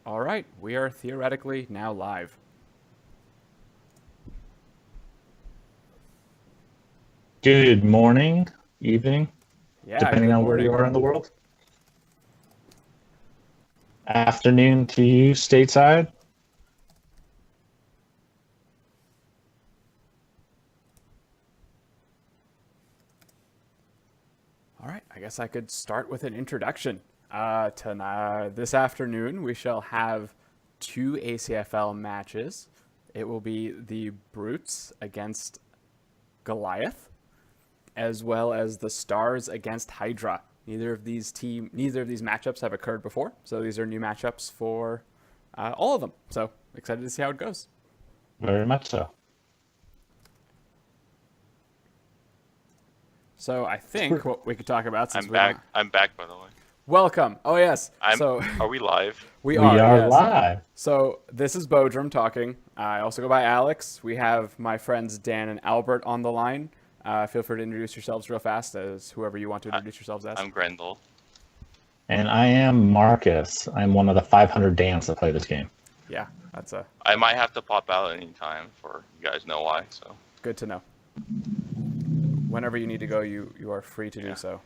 All right, we are theoretically now live. Good morning, evening, Yeah, depending good on where you morning. are in the world. Afternoon to you, stateside. All right, I guess I could start with an introduction. This afternoon, we shall have two ACFL matches. It will be the Brutes against Goliath, as well as the Stars against Hydra. Neither of these matchups have occurred before, so these are new matchups for all of them. So excited to see how it goes. Very much so. So I think what we could talk about since I'm back. I'm back, by the way. Welcome. Oh yes. Are we live? we We are. are Yes. live. So this is Bodrum talking. I also go by Alex. We have my friends Dan and Albert on the line. Feel free to introduce yourselves real fast as whoever you want to introduce yourselves as. I'm Grendel. And I am Marcus. I'm one of the 500 Dans that play this game. Yeah, that's I might have to pop out at any time for you guys know why. So good to know. Whenever you need to go, you are free to do so.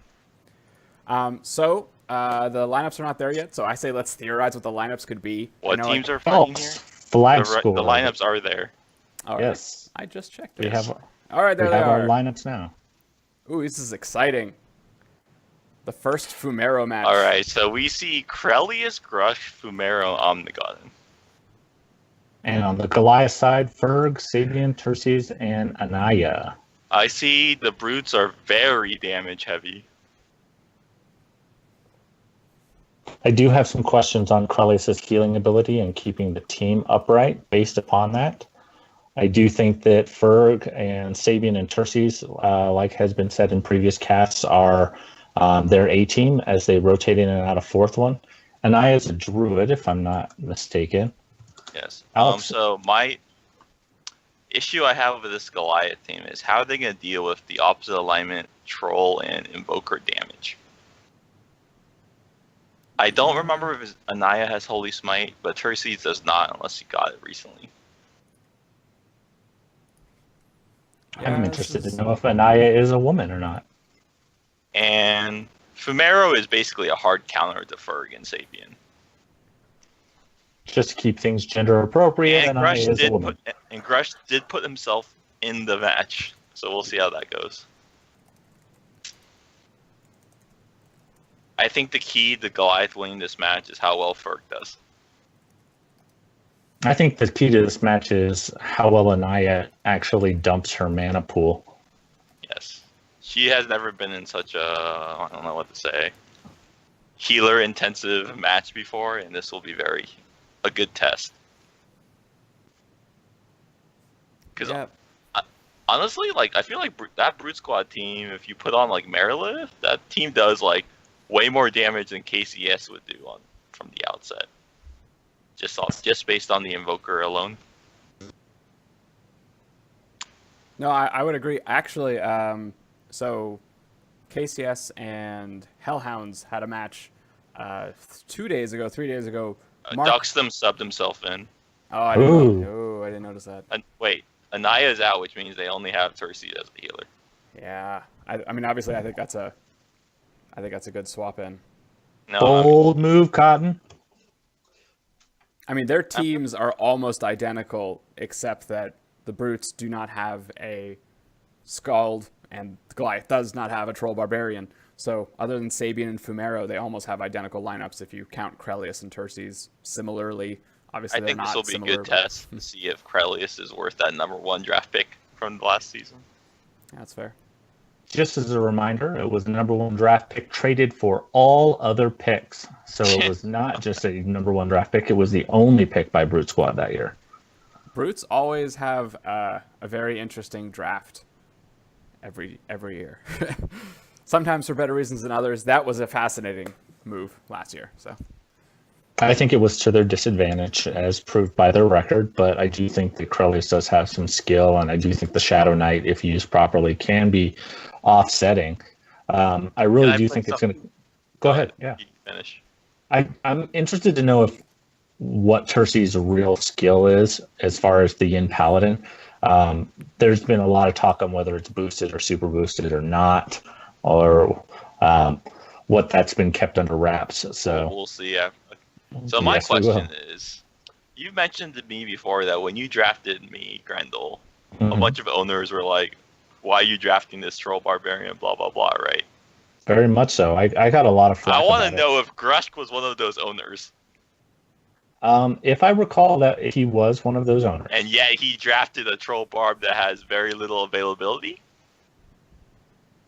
The lineups are not there yet, so I say let's theorize what the lineups could be. what teams are Oh, fighting here? flag The score. lineups are there. All right. Yes. I just checked We it. have, All right, there we they have our are. lineups now. Ooh, this is exciting. The first Fumero match. All right, so we see Krelius, Grush, Fumero, Omnigodin. And on the Goliath side, Ferg, Sabian, Terces, and Anaya. I see the Brutes are very damage heavy. I do have some questions on Krelius' healing ability and keeping the team upright based upon that. I do think that Ferg and Sabian and Terces, like has been said in previous casts, are their A team as they rotate in and out of fourth one. Anaya is a druid, if I'm not mistaken. Yes. Alex. So my issue I have with this Goliath team is how are they going to deal with the opposite alignment, troll, and invoker damage? I don't remember if Anaya has Holy Smite, but Terces does not unless he got it recently. I'm interested to know if Anaya is a woman or not. And Fumero is basically a hard counter to Ferg and Sabian. Just to keep things gender appropriate, And Anaya Grush is a woman. did put himself in the match, so we'll see how that goes. I think the key to Goliath winning this match is how well Ferg does. I think the key to this match is how well Anaya actually dumps her mana pool. Yes. She has never been in such a, I don't know what to say, healer-intensive match before, and this will be a good test. Because honestly, I feel like that Brute Squad team, if you put on Merilith, that team does way more damage than KCS would do from the outset. Just based on the Invoker alone. No, I would agree. Actually, so KCS and Hellhounds had a match 3 days ago. Duxtham subbed himself in. Oh, I didn't notice that. Wait, Anaya's out, which means they only have Terces as the healer. Yeah, I mean, obviously, I think that's a good swap in. No, Bold move, Cotton. I mean, their teams are almost identical, except that the Brutes do not have a Scald, and Goliath does not have a Troll Barbarian. So, other than Sabian and Fumero, they almost have identical lineups if you count Krelius and Terces similarly. Obviously, I think this will be a good test to see if Krelius is worth that #1 draft pick from the last season. That's fair. Just as a reminder, it was the #1 draft pick traded for all other picks. So it was not just a #1 draft pick. It was the only pick by Brute Squad that year. Brutes always have a very interesting draft every year. Sometimes for better reasons than others. That was a fascinating move last year. So I think it was to their disadvantage, as proved by their record, but I do think that Krelius does have some skill, and I do think the Shadow Knight, if used properly, can be offsetting. I really do think it's going to... Go ahead, yeah. You can finish. I'm interested to know if what Tercy's real skill is as far as the Yin Paladin. There's been a lot of talk on whether it's boosted or super boosted or not, or what that's been kept under wraps. So we'll see. Yeah. So my question is, you mentioned to me before that when you drafted me, Grendel, a bunch of owners were like, "Why are you drafting this troll barbarian?" Blah blah blah. Right? Very much so. I got a lot of flack. I want to know if Grushk was one of those owners. If I recall that he was one of those owners. And yet he drafted a troll barb that has very little availability?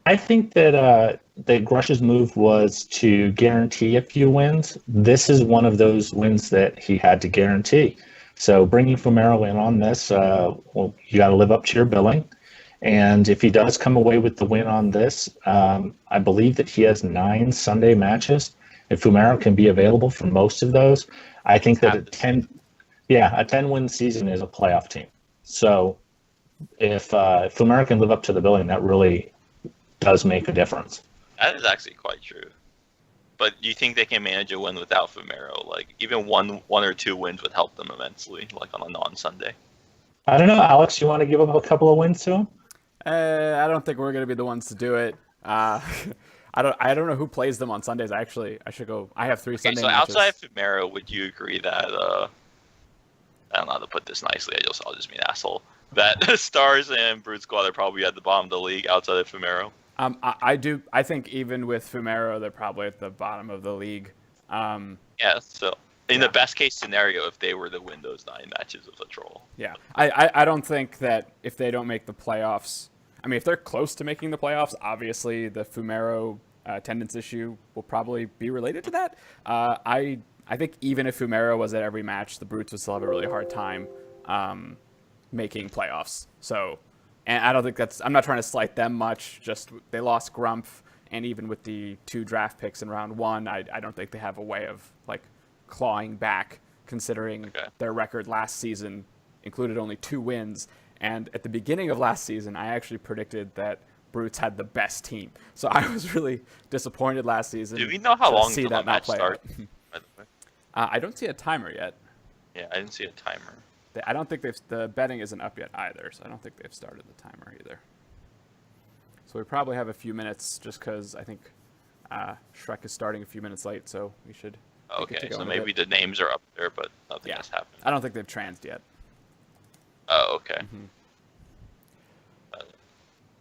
I think that Grush's move was to guarantee a few wins. This is one of those wins that he had to guarantee. So bringing Fumero in on this, well, you got to live up to your billing. And if he does come away with the win on this, I believe that he has 9 Sunday matches. If Fumero can be available for most of those, I think that a 10-win season is a playoff team. So if Fumero can live up to the billing, that really does make a difference. That is actually quite true. But do you think they can manage a win without Fumero? Like even one or two wins would help them immensely, like on a non-Sunday. I don't know, Alex. You want to give up a couple of wins to him? I don't think we're going to be the ones to do it. I don't know who plays them on Sundays. Actually, I should go. I have 3 Sunday matches. Outside of Fumero, would you agree that I don't know how to put this nicely. I'll just be an asshole. That Stars and Brute Squad are probably at the bottom of the league outside of Fumero. I do. I think even with Fumero, they're probably at the bottom of the league. Yeah. So in the best case scenario, if they were to win those 9 matches with a troll. Yeah. I don't think that if they don't make the playoffs. I mean, if they're close to making the playoffs, obviously the Fumero attendance issue will probably be related to that. I think even if Fumero was at every match, the Brutes would still have a really hard time making playoffs. So, and I don't think I'm not trying to slight them much. Just they lost Grumpf, and even with the 2 draft picks in round 1, I don't think they have a way of like clawing back, considering their record last season included only 2 wins. And at the beginning of last season, I actually predicted that Brutes had the best team. So I was really disappointed last season. Do we know how long see that match start? By the way, I don't see a timer yet. Yeah, I didn't see a timer. I don't think the betting isn't up yet either, so I don't think they've started the timer either. So we probably have a few minutes, just because I think Shrek is starting a few minutes late, so we should. Okay, so maybe the names are up there, but nothing has happened. I don't think they've transed yet. Oh, okay.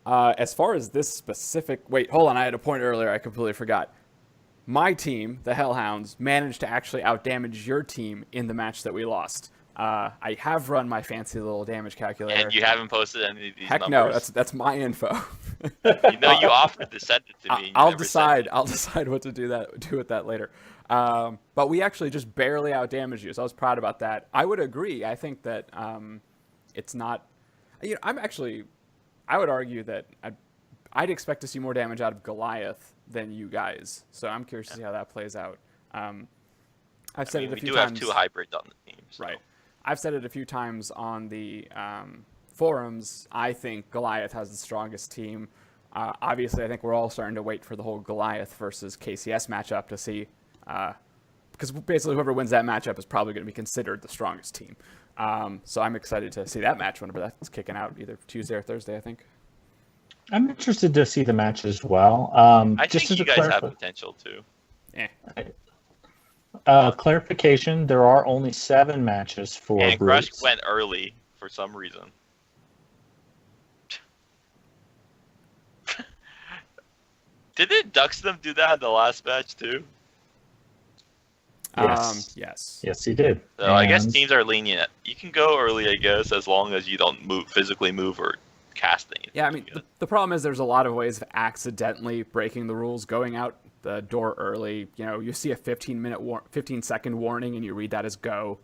As far as this specific... Wait, hold on. I had a point earlier. I completely forgot. My team, the Hellhounds, managed to actually outdamage your team in the match that we lost. I have run my fancy little damage calculator. And you haven't posted any of these numbers? No, that's my info. You offered to send it to me. I'll decide what to do with that later. But we actually just barely outdamaged you, so I was proud about that. I would agree. I think that... it's not, I would argue that I'd expect to see more damage out of Goliath than you guys. So I'm curious to see how that plays out. I've said it a few times. We do have 2 hybrids on the team. So. Right. I've said it a few times on the forums. I think Goliath has the strongest team. Obviously, I think we're all starting to wait for the whole Goliath versus KCS matchup to see, because basically whoever wins that matchup is probably going to be considered the strongest team. So I'm excited to see that match whenever that's kicking out, either Tuesday or Thursday, I think. I'm interested to see the match as well. I think you guys have potential too. Clarification, there are only 7 matches for And Brutes. Grushk went early for some reason. Didn't Duxton do that in the last match too? Yes. Yes, he did. So I guess teams are lenient. You can go early, I guess, as long as you don't physically move or cast anything. Yeah, I mean, the problem is there's a lot of ways of accidentally breaking the rules, going out the door early. You see a 15-second warning, and you read that as go.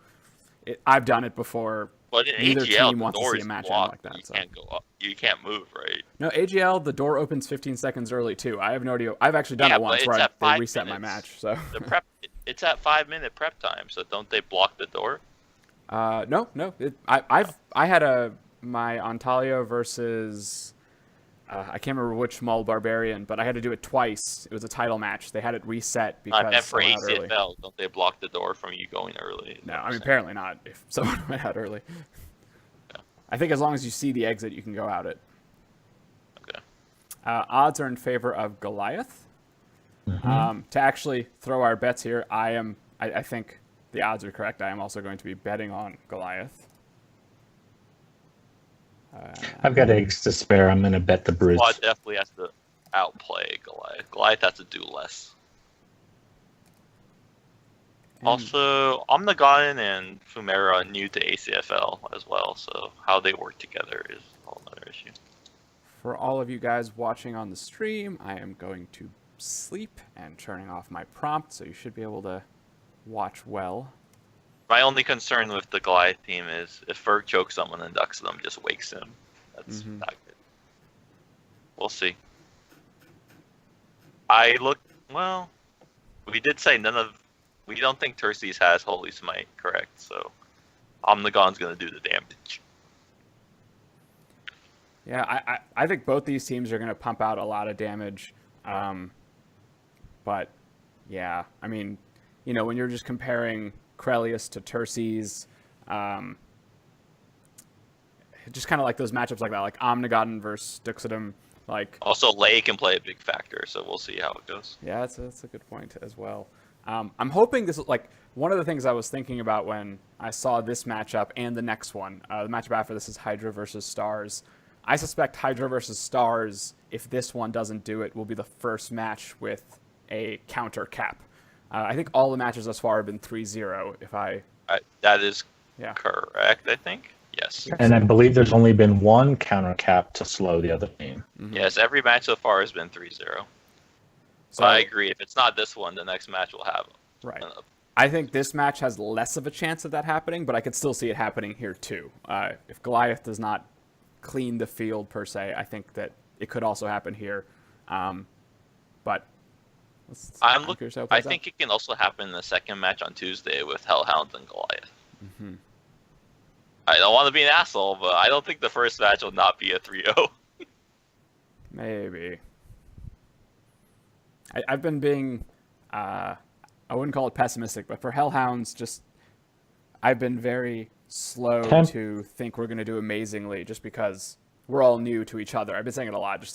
I've done it before. But in Neither AGL, team wants to see a match like that. You can't go up. You can't move, right? No, AGL, the door opens 15 seconds early too. I have no idea. I've actually done it once where they reset my match. So the prep. It's at 5-minute prep time, so don't they block the door? No. I had my Antalya versus I can't remember which small barbarian, but I had to do it twice. It was a title match. They had it reset because I meant for someone out early. ACFL, don't they block the door from you going early? No, I mean apparently not. If someone went out early, Yeah. I think as long as you see the exit, you can go out it. Okay. Odds are in favor of Goliath. To actually throw our bets here, I think the odds are correct. I am also going to be betting on Goliath. I've got eggs to spare. I'm going to bet the Brutes. Squad definitely has to outplay Goliath. Goliath has to do less. Also, Omnigon and Fumera are new to ACFL as well, so how they work together is a whole other issue. For all of you guys watching on the stream, I am going to sleep and turning off my prompt, so you should be able to watch well. My only concern with the Goliath team is if Ferg chokes someone and ducks them, just wakes him. That's not good. We'll see. Well, we did say we don't think Terces has Holy Smite, correct? So Omnigon's going to do the damage. Yeah, I think both these teams are going to pump out a lot of damage. But, yeah, I mean, when you're just comparing Krelius to Terces, just kind of like those matchups like that, like Omnigon versus Duxidum. Also, Lei can play a big factor, so we'll see how it goes. Yeah, that's a good point as well. I'm hoping this is one of the things I was thinking about when I saw this matchup and the next one. The matchup after this is Hydra versus Stars. I suspect Hydra versus Stars, if this one doesn't do it, will be the first match with a counter cap. I think all the matches thus far have been 3-0. That is correct, I think. Yes. And I believe there's only been one counter cap to slow the other team. Yes, every match so far has been 3-0. So I agree. If it's not this one, the next match will have. Right. I think this match has less of a chance of that happening, but I could still see it happening here too. If Goliath does not clean the field per se, I think that it could also happen here. But I think it can also happen in the second match on Tuesday with Hellhounds and Goliath. I don't want to be an asshole, but I don't think the first match will not be a 3-0. Maybe. I've been being, I wouldn't call it pessimistic, but for Hellhounds, I've been very slow to think we're going to do amazingly just because we're all new to each other. I've been saying it a lot, you've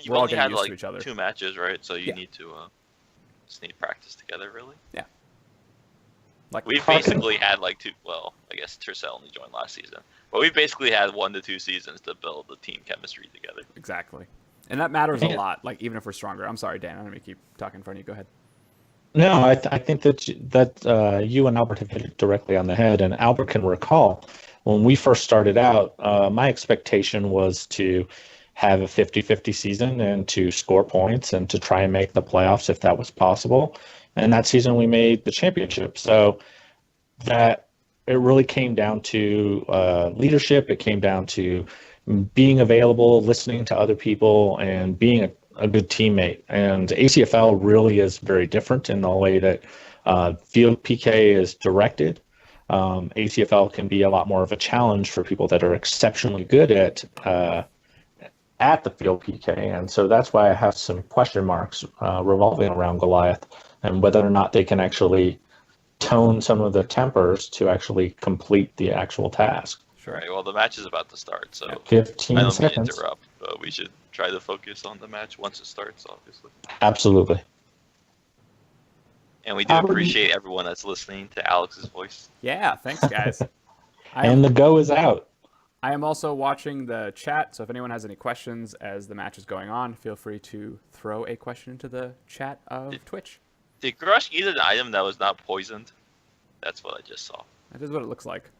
we're all only getting had used to each other. 2 matches, right? So you need to just need practice together, really. Yeah. We've basically had 2. Well, I guess Tercel only joined last season, but we've basically had 1 to 2 seasons to build the team chemistry together. Exactly, and that matters a lot. Even if we're stronger. I'm sorry, Dan. I'm gonna keep talking in front of you. Go ahead. No, I think that you and Albert have hit it directly on the head, and Albert can recall when we first started out. My expectation was to have a 50-50 season and to score points and to try and make the playoffs if that was possible. And that season we made the championship. So that it really came down to leadership. It came down to being available, listening to other people, and being a good teammate. And ACFL really is very different in the way that field PK is directed. ACFL can be a lot more of a challenge for people that are exceptionally good at the field PK. And so that's why I have some question marks revolving around Goliath and whether or not they can actually tone some of the tempers to actually complete the actual task. Sure. Right, well, the match is about to start, so 15 I don't seconds. mean to interrupt, but we should try to focus on the match once it starts, obviously. Absolutely. And we do appreciate everyone that's listening to Alex's voice. Yeah, thanks, guys. And the go is out. I am also watching the chat, so if anyone has any questions as the match is going on, feel free to throw a question into the chat of Twitch. Did Grush eat an item that was not poisoned? That's what I just saw. That is what it looks like.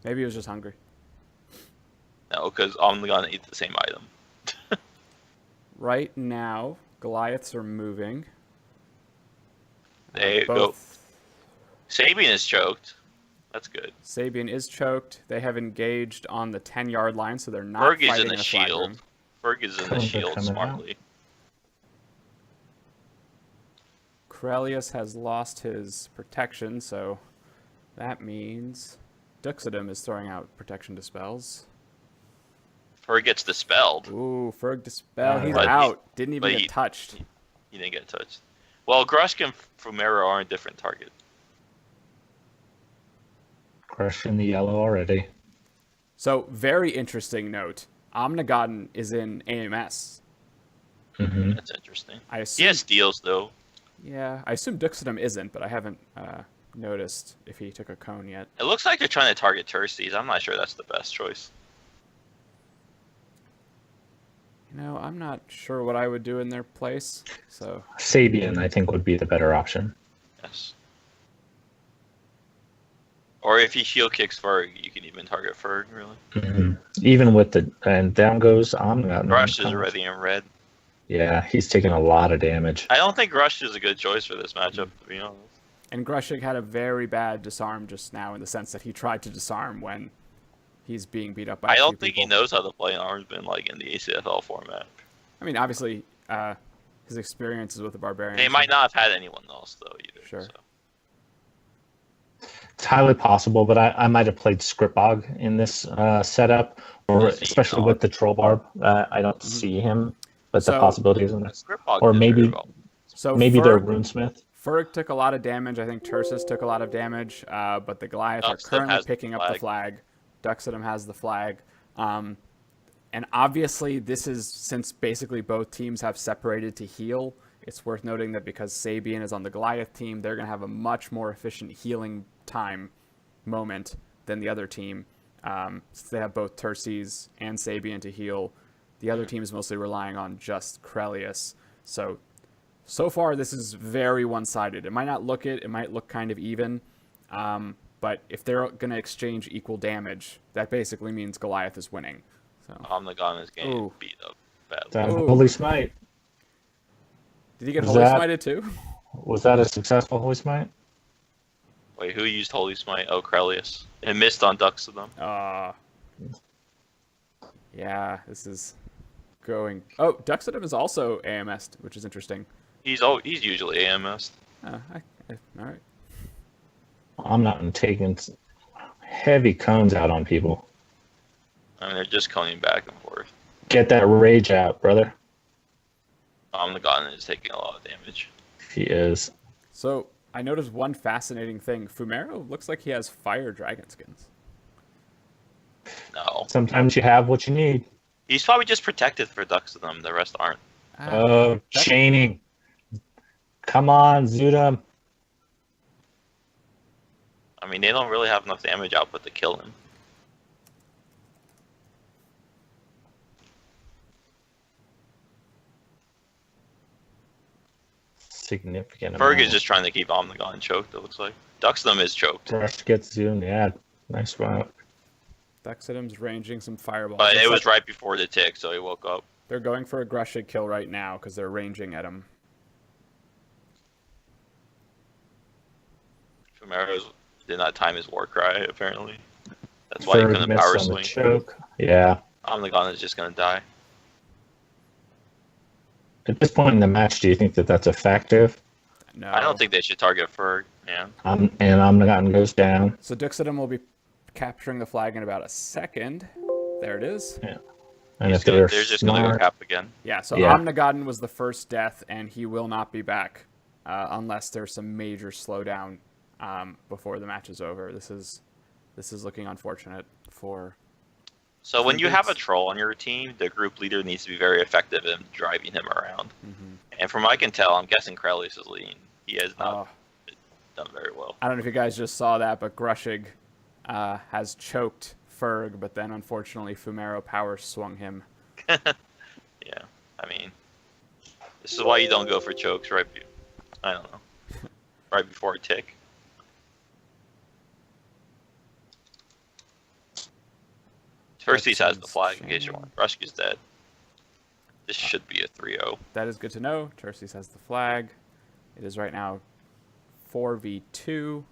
Maybe he was just hungry. No, because I'm going to eat the same item. Right now, Goliaths are moving. They go. Sabian is choked. That's good. Sabian is choked. They have engaged on the 10-yard line, so they're not Ferg fighting is in the shield. Ferg is in the shield smartly. Krelius has lost his protection, so that means Duxidum is throwing out protection dispels. Ferg gets dispelled. Ooh, Ferg dispel. He's But out. Didn't even but get touched. He didn't get touched. Well, Grushk and Fumero are a different target. Crush in the yellow already. So, very interesting note. Omnigodden is in AMS. Mm-hmm. That's interesting. I He assume, has steals, though. yeah, I assume Duxodom isn't, but I haven't noticed if he took a cone yet. It looks like they're trying to target Turseys. I'm not sure that's the best choice. You know, I'm not sure what I would do in their place. So, Sabian, I think, would be the better option. Yes. Or if he shield kicks Ferg, you can even target Ferg, really. Mm-hmm. Even with the... And down goes Omnigodden. Rush is already in red. Yeah, he's taking a lot of damage. I don't think Rush is a good choice for this matchup, to be honest. and Grushik had a very bad disarm just now in the sense that he tried to disarm when he's being beat up by I a few don't think he people. knows how to play an Armsman like in the ACFL format. I mean, obviously, his experiences with the Barbarians. They might not have had anyone else, though, either. Sure. So. It's highly possible, but I might have played Scripog in this setup, or Does he especially not? with the Troll Barb. I don't see him, but the So- possibilities in this. Scripog Or did maybe- very well. So Maybe they're Ferg, Runesmith. Ferg took a lot of damage. I think Tursus took a lot of damage, but the Goliath are Duxodom currently has the picking up the flag. Duxodom has the flag. And obviously, this is, since basically both teams have separated to heal, it's worth noting that because Sabian is on the Goliath team, they're going to have a much more efficient healing time moment than the other team. Since they have both Turses and Sabian to heal, the other team is mostly relying on just Krelius. So far, this is very one-sided. It might not look it. It might look kind of even. But if they're going to exchange equal damage, that basically means Goliath is winning. So, Omnigon is getting Ooh. beat up badly. That Ooh. Holy Smite. did he get Was Holy that- Smited too? Was that a successful Holy Smite? Wait, who used Holy Smite? Oh, Krelius. It missed on Duxodom. Yeah, this is going... Oh, Duxodom is also AMS'd, which is interesting. He's usually AMS. All right. I'm not taking heavy cones out on people. I mean, they're just coming back and forth. Get that rage out, brother. Omnigon is taking a lot of damage. He is. So, I noticed one fascinating thing. Fumero looks like he has fire dragon skins. No. Sometimes you have what you need. He's probably just protected for Duxodom. The rest aren't. Oh, chaining. Come on, Zudum. I mean, they don't really have enough damage output to kill him. Significant Ferg amount. is just trying to keep Omnigon choked, it looks like. Duxodom is choked. Rush gets Zudum. Yeah, nice route. Duxodom's ranging some fireballs. But Looks it was like right before the tick, so he woke up. They're going for a Grushik kill right now because they're ranging at him. Fumero did not time his war cry, apparently. That's why he Ferg couldn't missed power on the swing. choke. Yeah. Omnigon is just going to die. At this point in the match, do you think that that's effective? No. I don't think they should target Ferg, yeah. And Omnigon goes down. So Duxodom will be capturing the flag in about a second. There it is. And if They're they're just going to go smart, cap again. Yeah, so Yeah. Omnigodden was the first death, and he will not be back unless there's some major slowdown before the match is over. This is looking unfortunate for... So when Some you have a bits. troll on your team, the group leader needs to be very effective in driving him around. Mhm. And from what I can tell, I'm guessing Krelius is leading. He has not Oh, done very well. I don't know if you guys just saw that, but Grushig has choked Ferg, but then unfortunately Fumero power swung him. Yeah, I mean, this is why you don't go for chokes I don't know, right before a tick. Turses has the flag in case you're wondering. Rushk is dead. This should be a 3-0. That is good to know. Turses has the flag. It is right now 4v2.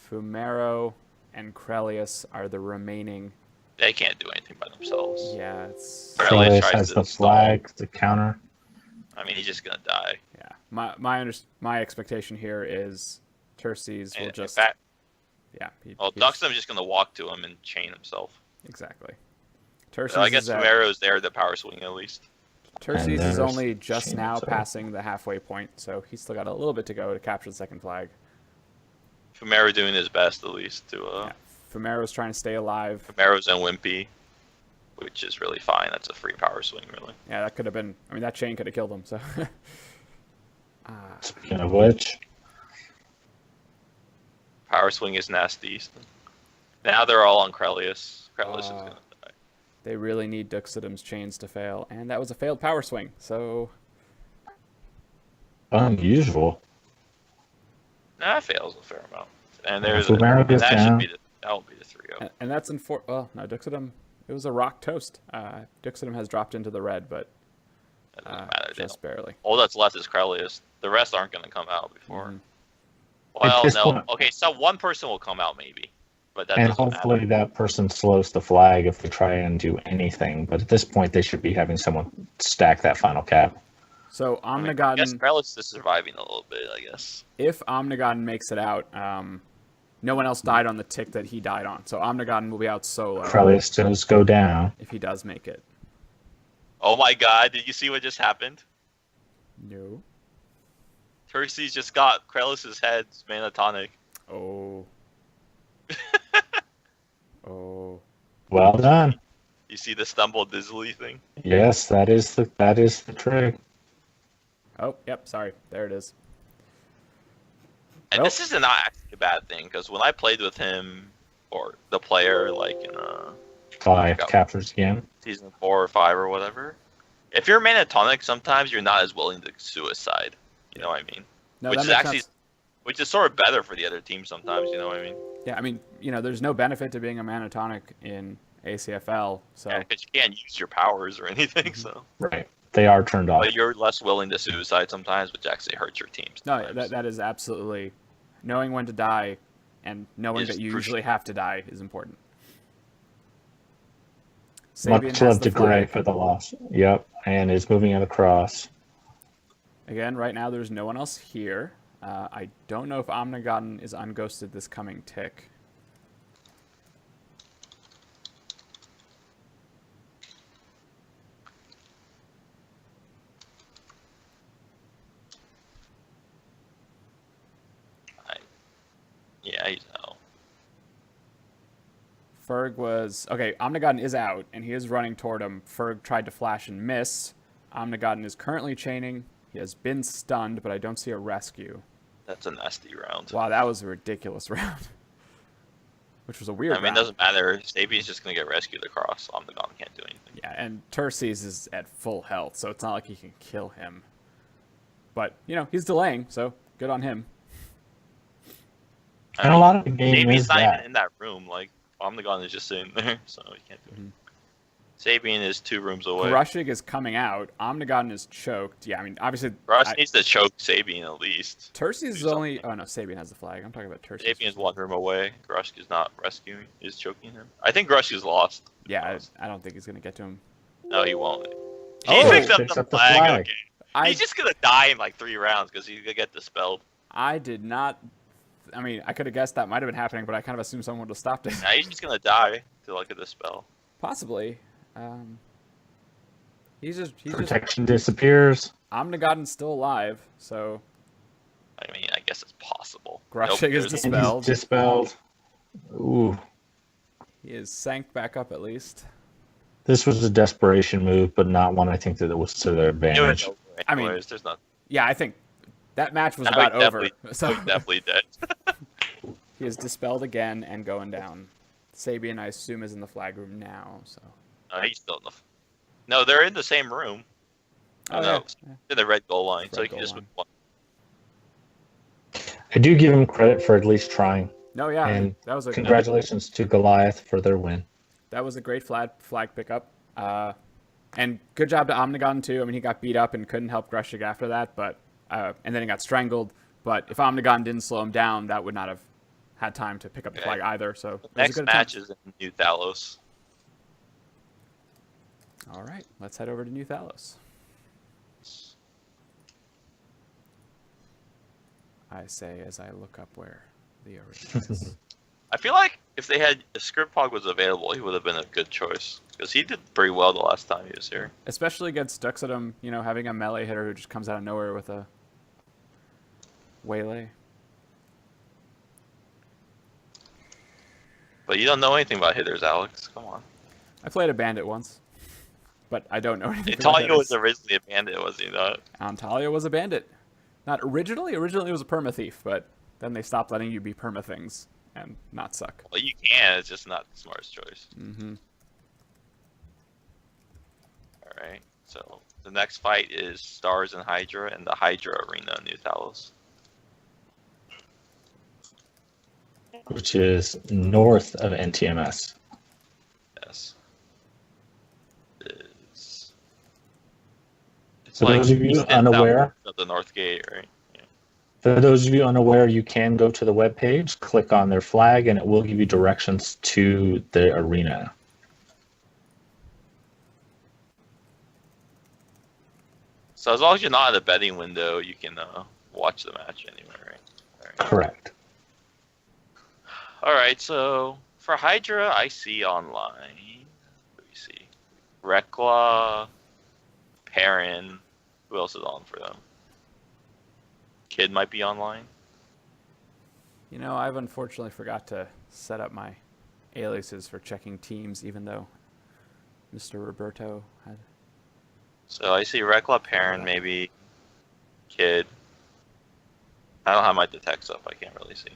Fumero and Krelius are the remaining. They can't do anything by themselves. Yeah, it's Krelius Krelius tries has to the stall. flag, the counter. I mean, he's just gonna die. yeah. My expectation here is Turses will And just in fact, yeah. well, Duxom's just gonna walk to him and chain himself. Exactly. I guess Fumero's there, the power swing at least. Terces is only just now passing the halfway point, so he's still got a little bit to go to capture the second flag. Fumero doing his best at least to. Yeah. Fumero's trying to stay alive. Fumero's in Wimpy, which is really fine. That's a free power swing, really. Yeah, that could have been. I mean, that chain could have killed him. So. Speaking of which, power swing is nasty. Now they're all on Krelius. Krelius is gonna die. They really need Duxidum's chains to fail, and that was a failed power swing. So unusual. Nah, it fails a fair amount. And there's that should be that will be the 3-0. And that's in four. Well, no, Duxidum. It was a rock toast. Duxidum has dropped into the red, but That doesn't matter. just barely. All that's left is Krelius. The rest aren't going to come out before. Mm-hmm. Well, no. Okay, so one person will come out maybe, but that doesn't hopefully matter. that person slows the flag if they try and do anything. But at this point, they should be having someone stack that final cap. So Omnigodden. I guess Krelius is surviving a little bit, I guess. If Omnigodden makes it out, no one else died on the tick that he died on. So Omnigodden will be out solo. Krelius does go down. If he does make it. Oh my god, did you see what just happened? No. Terces just got Krelius' head's mana tonic. Oh. Oh. Well done. You see the stumble dizzily thing? Yes, that is the trick. Oh, yep, sorry. There it is. And this is not actually a bad thing, because when I played with him, or the player, like in 5 captures again. Season 4 or 5 or whatever, if you're mana tonic, sometimes you're not as willing to suicide. You know what I mean? No, which that is makes actually, sense. which is sort of better for the other team sometimes. You know what I mean? Yeah, I mean, there's no benefit to being a mana tonic in ACFL. So Yeah, because you can't use your powers or anything. So Right. They are turned off. but you're less willing to suicide sometimes, which actually hurts your team. no, Sometimes. that is absolutely knowing when to die and knowing that you usually have to die is important. Sabian Much has love the to Gray flag. for the loss. Yep, and is moving it across. Again, right now there's no one else here. I don't know if Omnigodden is unghosted this coming tick. Yeah, he's out. Ferg was... Okay, Omnigodden is out, and he is running toward him. Ferg tried to flash and miss. Omnigodden is currently chaining. He has been stunned, but I don't see a rescue. That's a nasty round. Wow, that was a ridiculous round. Which was a weird I mean, it round. doesn't matter. Sabian's just going to get rescued across. Omnigodden can't do anything. Yeah, and Terces is at full health, so it's not like he can kill him. But, he's delaying, so good on him. And a lot of the game Sabian's is not that. even in that room. Like, Omnigodden is just sitting there, so he can't do anything. Sabian is 2 rooms away. Grushig is coming out. Omnigodden is choked. Yeah, I mean, obviously... Rush needs to choke Sabian at least. Terces is only... Oh, no, Sabian has the flag. I'm talking about Terces. Sabian's 1 room away. Grushik is not rescuing. Is choking him. I think Grushik is lost. Yeah, I don't think he's going to get to him. No, he won't. Oh, He picked picks up up the the flag. flag. Okay. He's just going to die in like 3 rounds because he's going to get dispelled. I did not... I mean, I could have guessed that might have been happening, but I kind of assumed someone would have stopped it. Now he's just going to die to like a dispel. Possibly. He's just Protection disappears. Omnigodden's still alive, so I mean, I guess it's possible. Grushik is there's- And dispelled. he's dispelled. Ooh. He is sank back up at least. This was a desperation move, but not one I think that it was to their it advantage. was over I mean- anyways, there's not. Yeah, I think that match was Now about he's over. definitely- So he's definitely dead. he is dispelled again and going down. Sabian, I assume, is in the flag room now. So No, he's still in the. No, they're in the same room. Oh, no, yeah. in the red goal line, so Red he can goal just line. move one. I do give him credit for at least trying. No, yeah, And that was a Congratulations to Goliath for their win. That was a great flag pickup. And good job to Omnigodden, too. I mean, he got beat up and couldn't help Grushik after that, but and then he got strangled. But if Omnigodden didn't slow him down, that would not have had time to pick up the Okay. flag either. So it was a Next good match attempt. is in New Thalos. All right, let's head over to New Thalos. I say as I look up where the arena is. I feel like if Skripog was available, he would have been a good choice because he did pretty well the last time he was here. Especially against Duxadum, having a melee hitter who just comes out of nowhere with a waylay. But you don't know anything about hitters, Alex. Come on. I played a bandit once, but I don't know anything about Talia was hitters. originally a bandit, was he not? Talia was a bandit. Not originally. Originally it was a perma thief, but then they stopped letting you be perma things and not suck. Well, you can. It's just not the smartest choice. Mm-hmm. All right. So the next fight is Stars-v-Hydra in the Hydra Arena in New Talos. Which is north of NTMS. Yes. It's For like those of you east and unaware, south of the North Gate, right? Yeah. for those of you unaware, you can go to the webpage, click on their flag, and it will give you directions to the arena. So as long as you're not in the betting window, you can watch the match anyway, right? All right. Correct. All right, so for Hydra, I see online. What do we see? Rekla, Perrin. Who else is on for them? Kid might be online. I've unfortunately forgot to set up my aliases for checking teams, even though Mr. Roberto had. So I see Rekla, Perrin, maybe Kid. I don't have my detects up. I can't really see.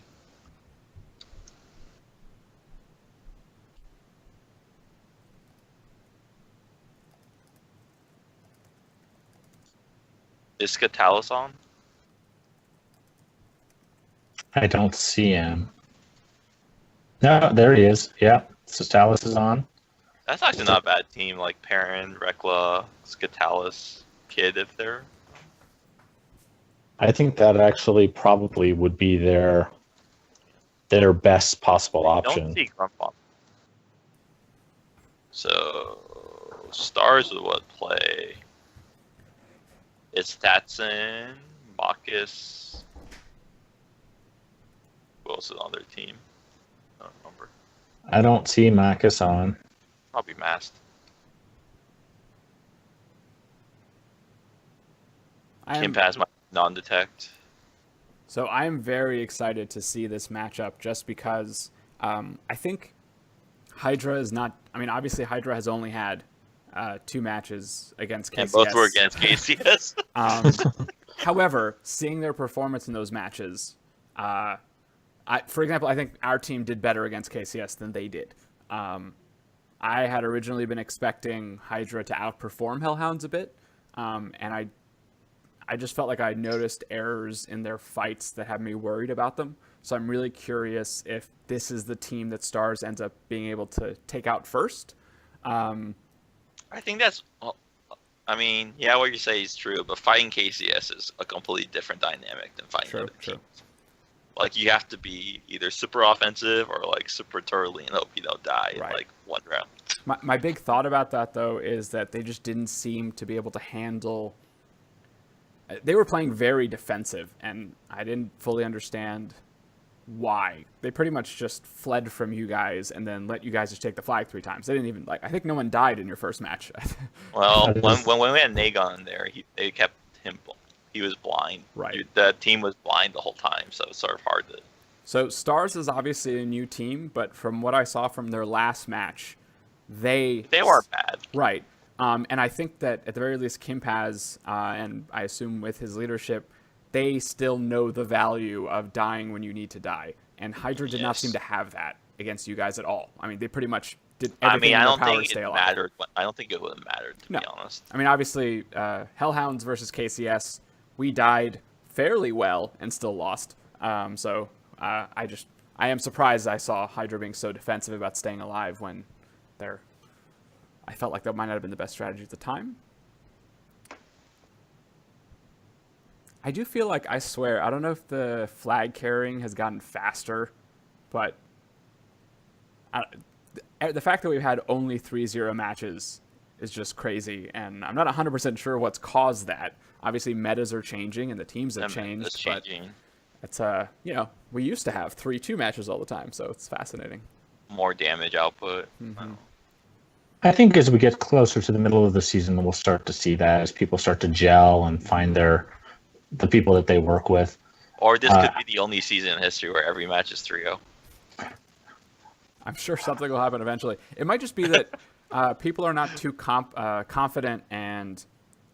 Is Scatalis on? I don't see him. No, there he is. Yeah, Sostalis is on. That's actually not a bad team. Like Perrin, Rekla, Scatalis, Kid, if they're. I think that actually probably would be their best possible option. Don't see Grump on. So Stars would play. It's Tatson, Marcus. Who else is on their team? I don't remember. I don't see Marcus on. Probably Mast. Kim has my non-detect. So I'm very excited to see this matchup just because I think Hydra is not. I mean, obviously Hydra has only had 2 matches against KCS. And both were against KCS. However, seeing their performance in those matches, for example, I think our team did better against KCS than they did. I had originally been expecting Hydra to outperform Hellhounds a bit, and I just felt like I noticed errors in their fights that had me worried about them. So I'm really curious if this is the team that Stars ends up being able to take out first. I think that's. Well, I mean, yeah, what you say is true, but fighting KCS is a completely different dynamic than fighting other teams. Like, you have to be either super offensive or like super turly and hope you don't die in like one round. My big thought about that, though, is that they just didn't seem to be able to handle. They were playing very defensive, and I didn't fully understand why. They pretty much just fled from you guys and then let you guys just take the flag 3 times. They didn't even I think no one died in your first match. Well, when we had Nagon there, they kept him. He was blind. Right. The team was blind the whole time, so it's sort of hard to. So Stars is obviously a new team, but from what I saw from their last match, they weren't bad. Right. And I think that at the very least, Kimpaz, and I assume with his leadership, they still know the value of dying when you need to die. And Hydra did not seem to have that against you guys at all. I mean, they pretty much did everything in their power to stay alive. I don't think it would have mattered, to be honest. I mean, obviously, Hellhounds versus KCS, we died fairly well and still lost. So I am surprised I saw Hydra being so defensive about staying alive when I felt like that might not have been the best strategy at the time. I do feel like, I swear, I don't know if the flag carrying has gotten faster, but the fact that we've had only 3-0 matches is just crazy, and I'm not 100% sure what's caused that. Obviously, metas are changing, and the teams have changed, but it's, we used to have 3-2 matches all the time, so it's fascinating. more damage output. Mm-hmm. I think as we get closer to the middle of the season, we'll start to see that as people start to gel and find the people that they work with. Or this could be the only season in history where every match is 3-0. I'm sure something will happen eventually. It might just be that people are not too confident and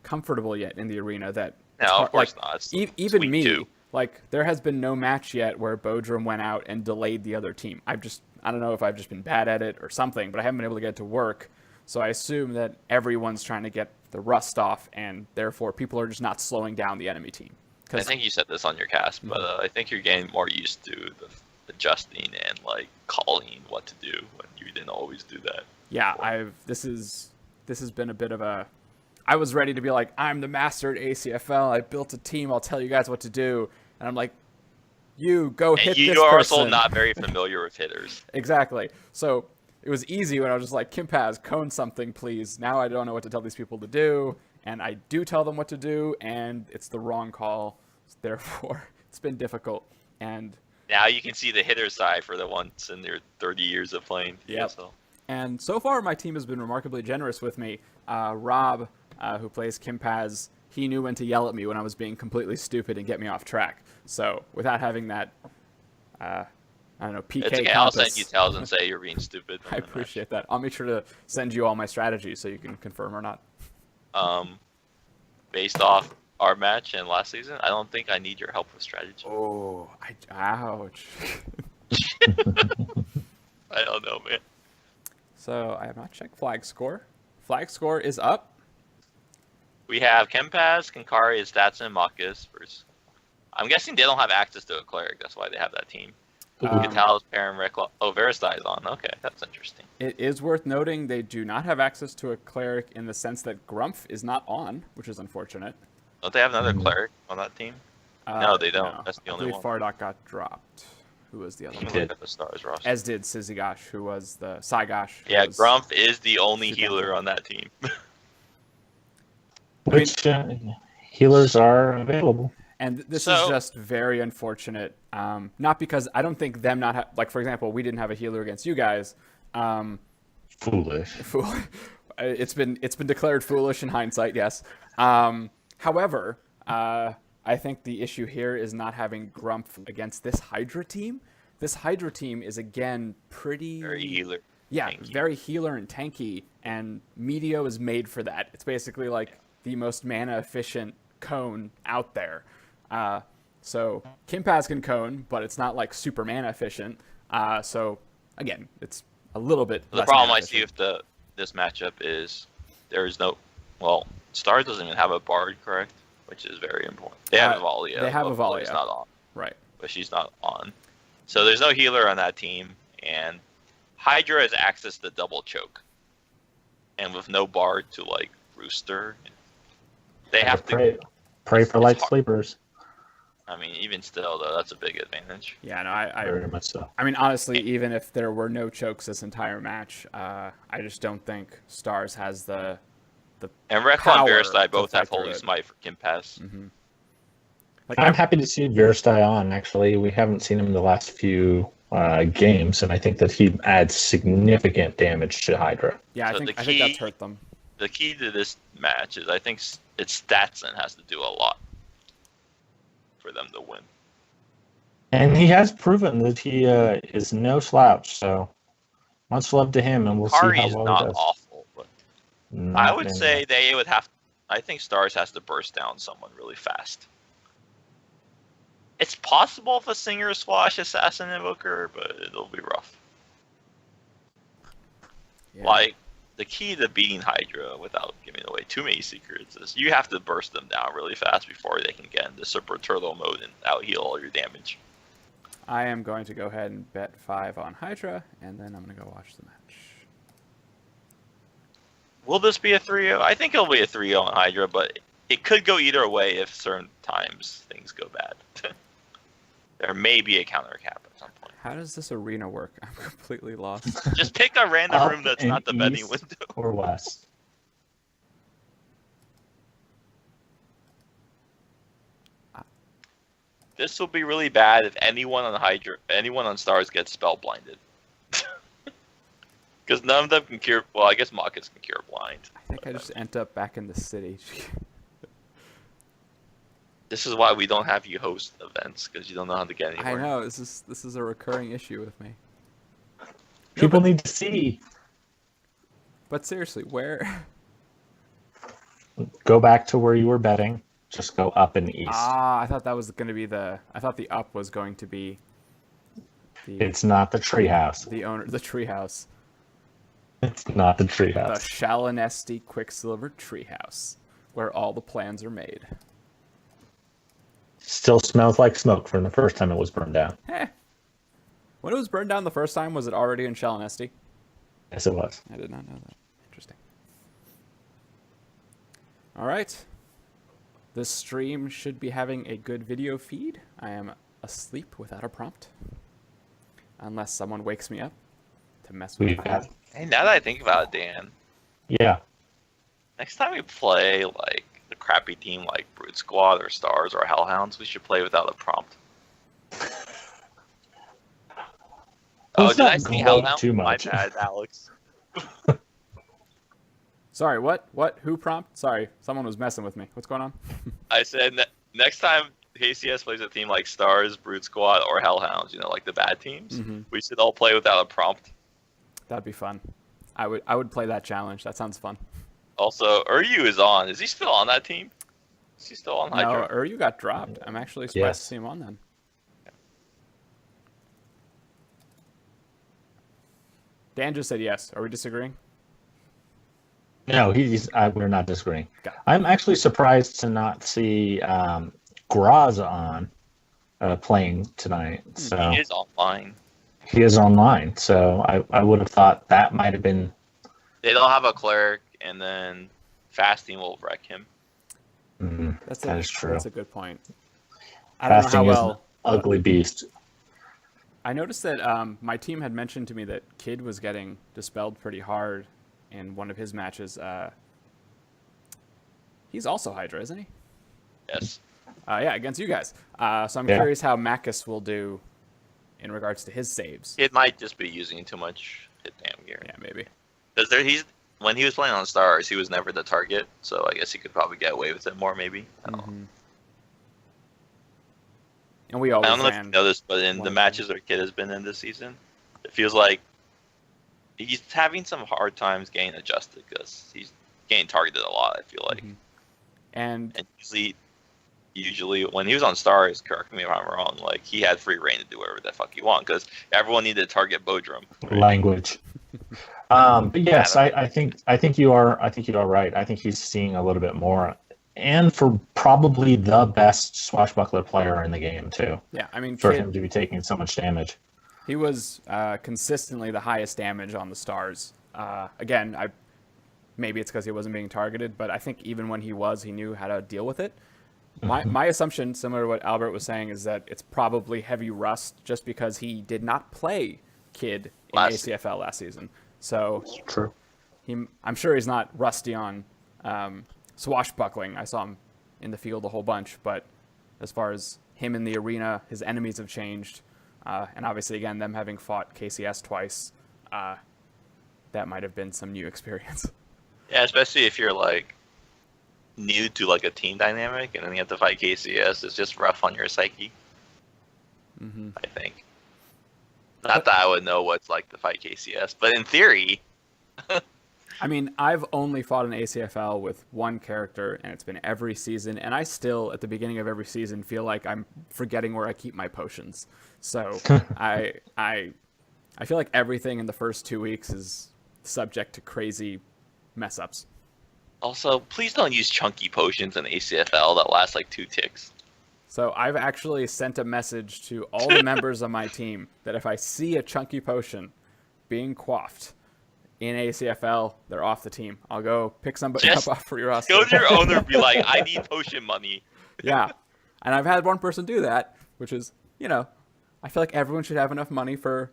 comfortable yet in the arena. That No, of course not. Even me, 2. like there has been no match yet where Bodrum went out and delayed the other team. I don't know if I've just been bad at it or something, but I haven't been able to get it to work. So I assume that everyone's trying to get the rust off, and therefore people are just not slowing down the enemy team. I think you said this on your cast, but I think you're getting more used to the adjusting and like calling what to do when you didn't always do that. Yeah, this has been a bit of a. I was ready to be like, I'm the master at ACFL. I built a team. I'll tell you guys what to do, and I'm like, you go hit this person. You are also not very familiar with hitters. Exactly. So it was easy when I was just like, Kimpaz, cone something, please. Now I don't know what to tell these people to do, and I do tell them what to do, and it's the wrong call. Therefore, it's been difficult. And now you can see the hitter side for the ones in their 30 years of playing. Yep. And so far, my team has been remarkably generous with me. Rob, who plays Kimpaz, he knew when to yell at me when I was being completely stupid and get me off track. So without having that, I don't know, PK it's okay. compass, I'll send you tells and say you're being stupid. I appreciate that. I'll make sure to send you all my strategies so you can confirm or not. Based off our match and last season, I don't think I need your help with strategy. Oh, ouch. I don't know, man. So I have not checked flag score. Flag score is up. We have Kempaz, Kankari, Statson, Marcus. I'm guessing they don't have access to a cleric. That's why they have that team. Vitalis, Perrin, Rekla. Oh, Veristai is on. Okay, that's interesting. It is worth noting they do not have access to a cleric in the sense that Grumph is not on, which is unfortunate. Don't they have another cleric on that team? No, they don't. No. That's the only one. Fardock got dropped. Who was the other one? Look at the Stars roster. As did Sizigash, who was the Saigash. Yeah, Grumph is the only healer on that team. Which healers are available. And this is just very unfortunate. Not because I don't think them not like, for example, we didn't have a healer against you guys. Foolish. It's been declared foolish in hindsight, yes. However, I think the issue here is not having Grumph against this Hydra team. This Hydra team is, again, pretty... Very healer. Yeah, tanky. Very healer and tanky, and Meteo is made for that. It's basically like the most mana-efficient cone out there. So Kimpaz can cone, but it's not like super mana-efficient. So, again, it's a little bit The problem I see with this matchup is there's no... Well, Stars doesn't even have a Bard, correct? Which is very important. They have Avalia. They have Avalia. She's not on. Right. But she's not on. So there's no healer on that team, and Hydra has access to double choke. And with no Bard to, like, Rooster, they have to... Pray for light sleepers. I mean, even still, though, that's a big advantage. Yeah, no, I very much so. I mean, honestly, even if there were no chokes this entire match, I just don't think Stars has the and Rekla and Veristai both have Holy Smite for Kimpaz. Mm-hmm. I'm happy to see Veristai on, actually. We haven't seen him in the last few games, and I think that he adds significant damage to Hydra. Yeah, so I think that's hurt them. The key to this match is I think it's Statson has to do a lot for them to win. And he has proven that he is no slouch, so much love to him, and we'll see how well he does. Not awful, but I would say they would have... I think Stars has to burst down someone really fast. It's possible if a Singer Swash Assassin Invoker, but it'll be rough. Yeah. Like, the key to beating Hydra without giving away too many secrets is you have to burst them down really fast before they can get into Super Turtle mode and out-heal all your damage. I am going to go ahead and bet 5 on Hydra, and then I'm going to go watch the match. Will this be a 3-0? I think it'll be a 3-0 on Hydra, but it could go either way if certain times things go bad. There may be a counter cap at some point. How does this arena work? I'm completely lost. Just pick a random room that's not the betting window. Or west. This will be really bad if anyone on Stars gets spell blinded. Because none of them can cure. Well, I guess Marcus can cure blind. I think I just end up back in the city. This is why we don't have you host events, because you don't know how to get anywhere. I know, this is a recurring issue with me. People need to see. But seriously, where? Go back to where you were betting. Just go up and east. I thought that was going to be I thought the up was going to be It's not the treehouse. the treehouse. It's not the The treehouse. Shalinesti Quicksilver Treehouse, where all the plans are made. Still smells like smoke from the first time it was burned down. When it was burned down the first time, was it already in Shalinesti? Yes, it was. I did not know that. Interesting. All right. This stream should be having a good video feed. I am asleep without a prompt. Unless someone wakes me up to mess with me. Hey, now that I think about it, Dan, Yeah. next time we play like a crappy team like Brute Squad or Stars or Hellhounds, we should play without a prompt. Oh, Let's did not I see gloat Hellhounds? too My much. bad, Alex. Sorry, what? What? Who prompt? Sorry, someone was messing with me. What's going on? I said next time KCS plays a team like Stars, Brute Squad, or Hellhounds, like the bad teams, we should all play without a prompt. That'd be fun. I would play that challenge. That sounds fun. Also, Uryu is on. Is he still on that team? Is he still on Hydra? No, Uryu got dropped. I'm actually surprised to see him on then. Dan just said yes. Are we disagreeing? No, we're not disagreeing. Got it. I'm actually surprised to not see Graz on playing tonight. So He is online. he is online. So I would have thought that might have been. They don't have a cleric, and then fasting will wreck him. That is true. That's a good point. I don't know Fasting how is an well. ugly beast. I noticed that my team had mentioned to me that Kid was getting dispelled pretty hard in one of his matches. He's also Hydra, isn't he? Yes. Yeah, against you guys. So I'm curious how Makis will do in regards to his saves. It might just be using too much hit damn gear. Yeah, maybe. Because when he was playing on Stars, he was never the target, so I guess he could probably get away with it more, maybe. I don't know. And we I always don't know if ran. you noticed, but in the matches where Kid has been in this season, it feels like he's having some hard times getting adjusted because he's getting targeted a lot, I feel like. And usually when he was on Stars, correct me if I'm wrong, like he had free reign to do whatever the fuck he want because everyone needed to target Bodrum. Language. But yes, I think you are right. I think he's seeing a little bit more, and for probably the best swashbuckler player in the game too. Yeah, I mean, for Kid, him to be taking so much damage. he was consistently the highest damage on the Stars. Again, maybe it's because he wasn't being targeted, but I think even when he was, he knew how to deal with it. My assumption, similar to what Albert was saying, is that it's probably heavy rust just because he did not play Kid in ACFL last season. So True. I'm sure he's not rusty on swashbuckling. I saw him in the field a whole bunch, but as far as him in the arena, his enemies have changed. And obviously, again, them having fought KCS twice, that might have been some new experience. Yeah, especially if you're like new to like a team dynamic and then you have to fight KCS, it's just rough on your psyche. I think. Not that I would know what's like to fight KCS, but in theory. I mean, I've only fought an ACFL with one character, and it's been every season, and I still, at the beginning of every season, feel like I'm forgetting where I keep my potions. So I feel like everything in the first 2 weeks is subject to crazy mess-ups. Also, please don't use chunky potions in ACFL that last like 2 ticks. So I've actually sent a message to all the members of my team that if I see a chunky potion being quaffed in ACFL, they're off the team. I'll go pick somebody up off for your roster. Go to your owner and be like, I need potion money. Yeah. And I've had one person do that, which is, I feel like everyone should have enough money for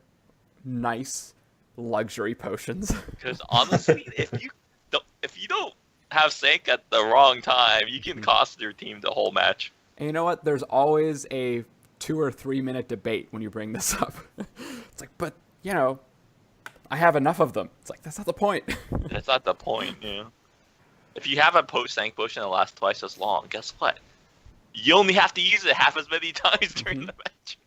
nice luxury potions. Because honestly, if you don't have Sank at the wrong time, you can cost your team the whole match. And you know what? There's always a 2 or 3 minute debate when you bring this up. It's like, but, I have enough of them. It's like, that's not the point. That's not the point, yeah. If you have a post-tank potion that lasts twice as long, guess what? You only have to use it half as many times during the match.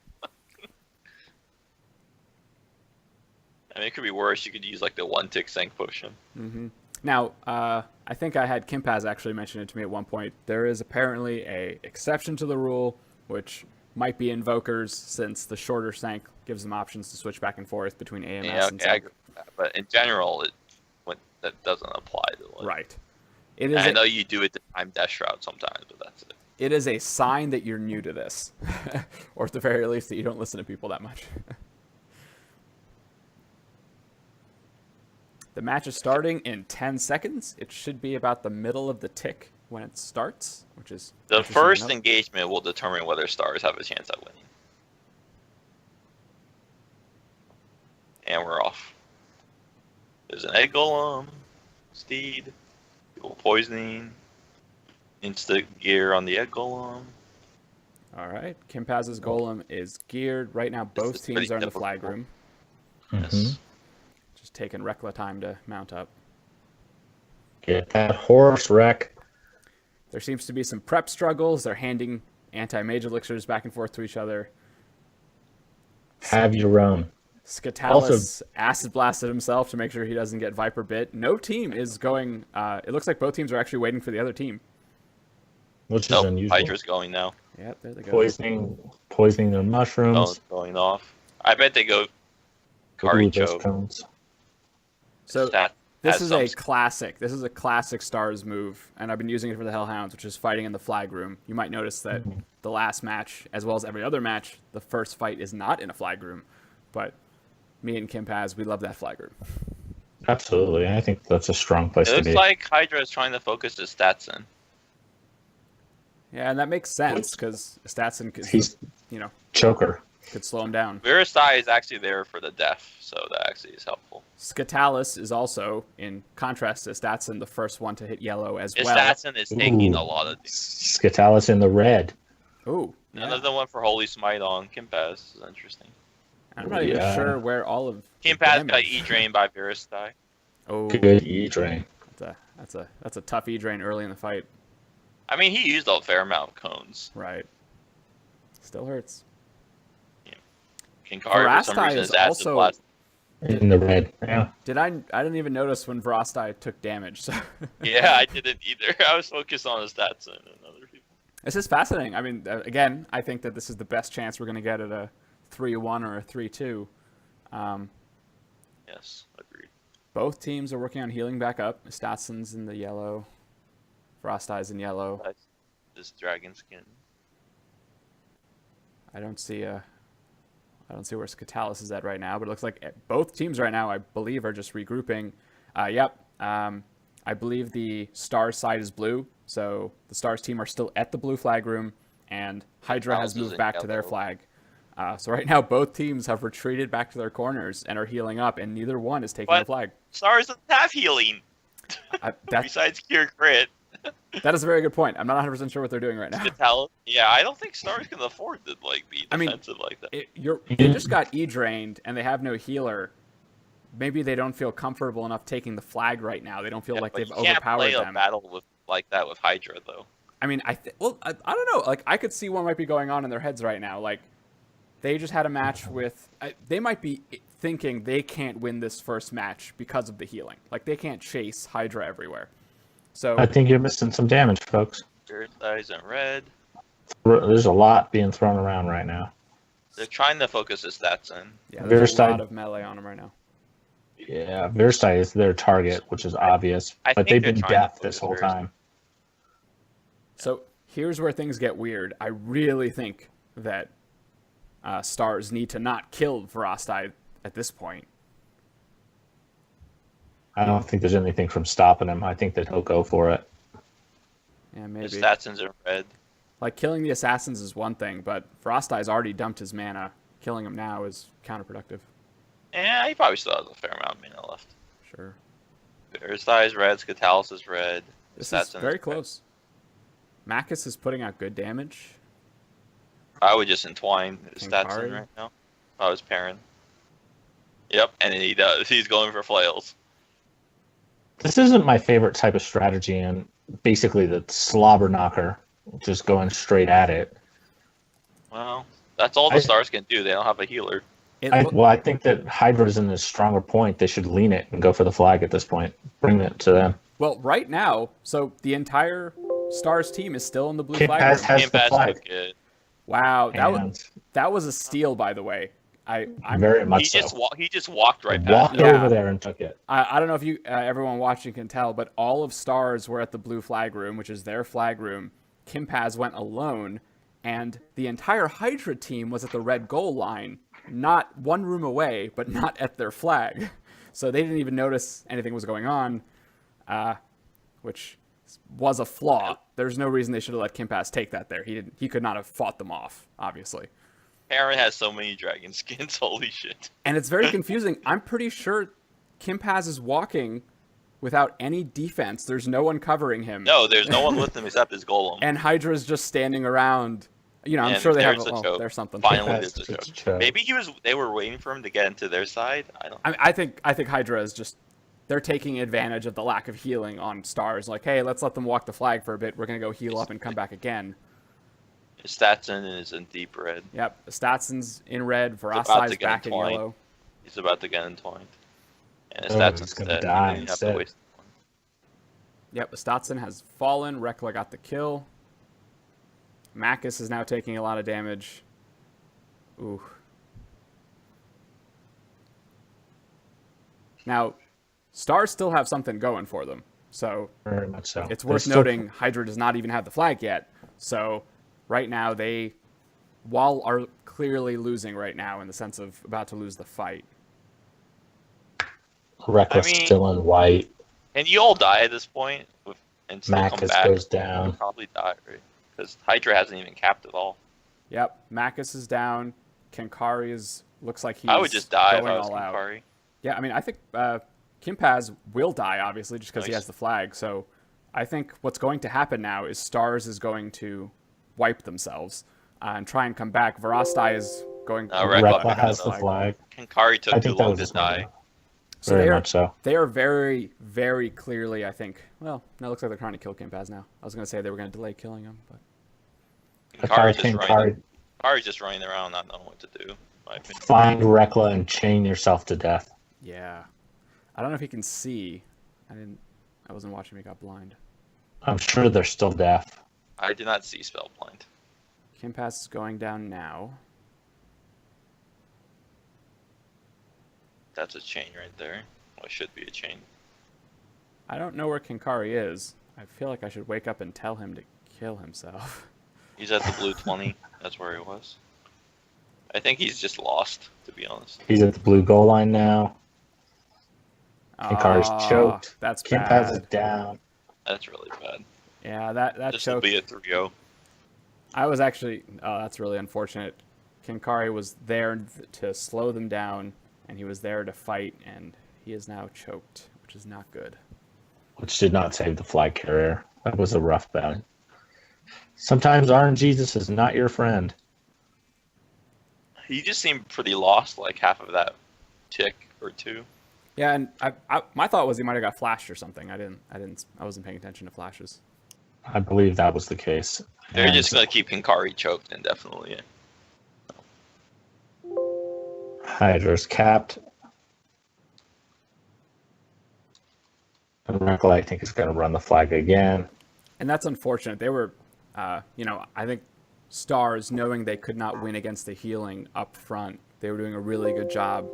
I mean, it could be worse. You could use like the 1-tick tank potion. Now, I think I had Kimpaz actually mention it to me at one point. There is apparently a exception to the rule, which might be invokers, since the shorter sank gives them options to switch back and forth between AMS and I sank. agree with that. But in general, that doesn't apply to it. Right. I know you do it to time Death Shroud sometimes, but that's it. It is a sign that you're new to this, or at the very least that you don't listen to people that much. The match is starting in 10 seconds. It should be about the middle of the tick when it starts, which is the first engagement will determine whether Stars have a chance at winning. And we're off. There's an egg golem, steed, fuel poisoning, insta gear on the egg golem. All right, Kimpaz's golem is geared right now. Both teams are in the flag room. Yes. Just taking Rekla time to mount up. Get that horse, Wreck. There seems to be some prep struggles. They're handing anti-mage elixirs back and forth to each other. Have your own. Scatalis acid blasted himself to make sure he doesn't get Viper bit. No team is going. It looks like both teams are actually waiting for the other team. Which is unusual. Hydra's going now. Yep, there they go. Poisoning their mushrooms. Going off. I bet they go Kari choke. So this is a classic. This is a classic Stars move, and I've been using it for the Hellhounds, which is fighting in the flag room. You might notice that the last match, as well as every other match, the first fight is not in a flag room. But me and Kimpaz, we love that flag room. Absolutely. I think that's a strong place to be. It looks like Hydra is trying to focus his stats in. Yeah, and that makes sense, because Statson could, choker. Could slow him down. Virustai is actually there for the death, so that actually is helpful. Scatalis is also, in contrast to Statson, the first one to hit yellow as well. Statson is taking a lot of these. Scatalis in the red. Ooh. None of them went for Holy Smite on Kimpaz. This is interesting. I'm not even sure where all of Kimpaz got E-drained by Virustai. Oh, good E-drain. That's a tough E-drain early in the fight. I mean, he used a fair amount of cones. Right. Still hurts. Kinkari, for some reason, is also blast. In the red. Yeah. I didn't even notice when Virustai took damage. So. Yeah, I didn't either. I was focused on his stats and other people. This is fascinating. I mean, again, I think that this is the best chance we're going to get at a 3-1 or a 3-2. Yes, agreed. Both teams are working on healing back up. Statson's in the yellow. Virustai's in yellow. This dragon skin. I don't see where Scatalis is at right now, but it looks like both teams right now, I believe, are just regrouping. Yep. I believe the Stars side is blue, so the Stars team are still at the blue flag room, and Hydra has moved back to their flag. So right now, both teams have retreated back to their corners and are healing up, and neither one is taking the flag. Stars doesn't have healing. Besides Cure Crit. That is a very good point. I'm not 100% sure what they're doing right now. Yeah, I don't think Stars can afford to be defensive like that. They just got E-drained, and they have no healer. Maybe they don't feel comfortable enough taking the flag right now. They don't feel like they've overpowered them. You can't play a battle like that with Hydra, though. I mean, I don't know. Like, I could see what might be going on in their heads right now. Like, they just had a match with... they might be thinking they can't win this first match because of the healing. Like, they can't chase Hydra everywhere. So I think you're missing some damage, folks. Virustai's in red. There's a lot being thrown around right now. They're trying to focus his stats in. Yeah, there's a lot of melee on him right now. Yeah, Virustai is their target, which is obvious. But they've been deaf this whole time. So here's where things get weird. I really think that Stars need to not kill Virustai at this point. I don't think there's anything from stopping him. I think that he'll go for it. Yeah, maybe. His assassins are red. Like, killing the assassins is one thing, but Virustai's already dumped his mana. Killing him now is counterproductive. Yeah, he probably still has a fair amount of mana left. Sure. Virustai is red. Scatalis is red. This is very close. Makis is putting out good damage. I would just entwine his stats in right now. If I was Perrin. Yep, and he does. He's going for flails. This isn't my favorite type of strategy, and basically the slobber knocker, just going straight at it. Well, that's all the Stars can do. They don't have a healer. I think that Hydra's in a stronger point. They should lean it and go for the flag at this point. Bring it to them. Well, right now, so the entire Stars team is still in the blue Kim flag Paz room. has the flag. Wow, that was a steal, by the way. I'm very much he just walked right past walked over there and took it. I don't know if you everyone watching can tell, but all of Stars were at the blue flag room, which is their flag room. Kim Paz went alone, and the entire Hydra team was at the red goal line, not one room away, but not at their flag. So they didn't even notice anything was going on, which was a flaw. There's no reason they should have let Kim Paz take that there. He could not have fought them off, obviously. Aaron has so many dragon skins, holy shit. And it's very confusing. I'm pretty sure Kim Paz is walking without any defense. There's no one covering him. No, there's no one with him except his golem. And Hydra's just standing around. You know, I'm sure they have. Well, there's something. Finally, there's a choke. Maybe they were waiting for him to get into their side. I think Hydra is just. They're taking advantage of the lack of healing on Stars. Like, hey, let's let them walk the flag for a bit. We're gonna go heal up and come back again. Statson is in deep red. Yep, Statson's in red. Verasai's back in yellow. He's about to get entwined. And Statson's going to die instead. Yep, Statson has fallen. Rekla got the kill. Macus is now taking a lot of damage. Ooh. Now, Stars still have something going for them. So, very much so. It's worth noting Hydra does not even have the flag yet. So, right now, they, while are clearly losing right now in the sense of about to lose the fight. Reckless still in white. And you all die at this point, and still Macus come back. Goes down. You'll probably die, right? Because Hydra hasn't even capped at all. Yep, Macus is down. Kinkari looks like he's I would just die if going I was all out. Kinkari. Yeah, I mean, I think Kim Paz will die, obviously, just because he has the flag. So I think what's going to happen now is Stars is going to wipe themselves and try and come back. Verastai is going. Rekla has the flag. Kinkari took too long to die. So very much so. They are very, very clearly, I think. Well, no, it looks like they're trying to kill Kim Paz now. I was going to say they were going to delay killing him, but Kinkari's just running around, not knowing what to do. Find Rekla and chain yourself to death. Yeah, I don't know if he can see. I wasn't watching. He got blind. I'm sure they're still deaf. I did not see spellblind. Kim Paz is going down now. That's a chain right there. Well, it should be a chain. I don't know where Kinkari is. I feel like I should wake up and tell him to kill himself. He's at the blue 20. That's where he was. I think he's just lost, to be honest. He's at the blue goal line now. Kinkari's choked. That's Kim bad. Paz is down. That's really bad. Yeah, that this choke. This will be a 3-0. I was actually... Oh, that's really unfortunate. Kinkari was there to slow them down, and he was there to fight, and he is now choked, which is not good. Which did not save the flag carrier. That was a rough bout. Sometimes RNG is not your friend. He just seemed pretty lost, like half of that tick or two. Yeah, and my thought was he might have got flashed or something. I wasn't paying attention to flashes. I believe that was the case. They're just gonna keep Kinkari choked indefinitely. Hydra's capped. And Rekla, I think, is going to run the flag again. And that's unfortunate. They were, I think Stars, knowing they could not win against the healing up front, they were doing a really good job